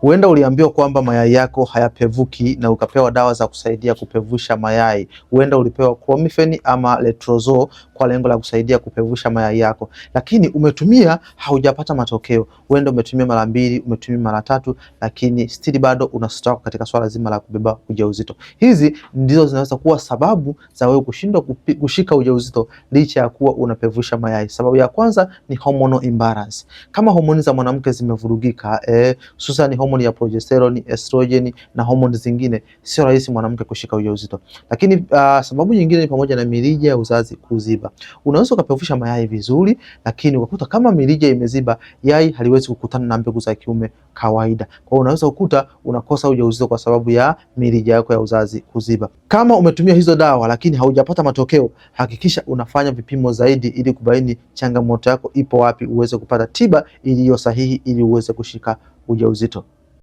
Huenda uliambiwa kwamba mayai yako hayapevuki na ukapewa dawa za kusaidia kupevusha mayai. Huenda ulipewa Clomifen ama Letrozole kwa lengo la kusaidia kupevusha mayai yako, lakini umetumia haujapata matokeo. Huenda umetumia mara 2, umetumia mara 3, lakini still bado una struggle katika swala zima la kubeba ujauzito. Hizi ndizo zinaweza kuwa sababu za wewe kushindwa kushika ujauzito licha ya kuwa unapevusha mayai. Sababu ya kwanza ni hormonal imbalance. Kama homoni za mwanamke zimevurugika, hususan homoni ya progesterone, estrogen na homoni zingine, sio rahisi mwanamke kushika ujauzito. Lakini sababu nyingine ni pamoja na mirija ya uzazi kuziba. Unaweza ukapevusha mayai vizuri, lakini ukakuta kama mirija imeziba, yai haliwezi kukutana na mbegu za kiume kawaida. Kwa hiyo unaweza kukuta unakosa ujauzito kwa sababu ya mirija yako ya uzazi kuziba. Kama umetumia hizo dawa lakini haujapata matokeo, hakikisha unafanya vipimo zaidi ili kubaini changamoto yako ipo wapi, uweze kupata tiba iliyo sahihi ili uweze kushika ujauzito.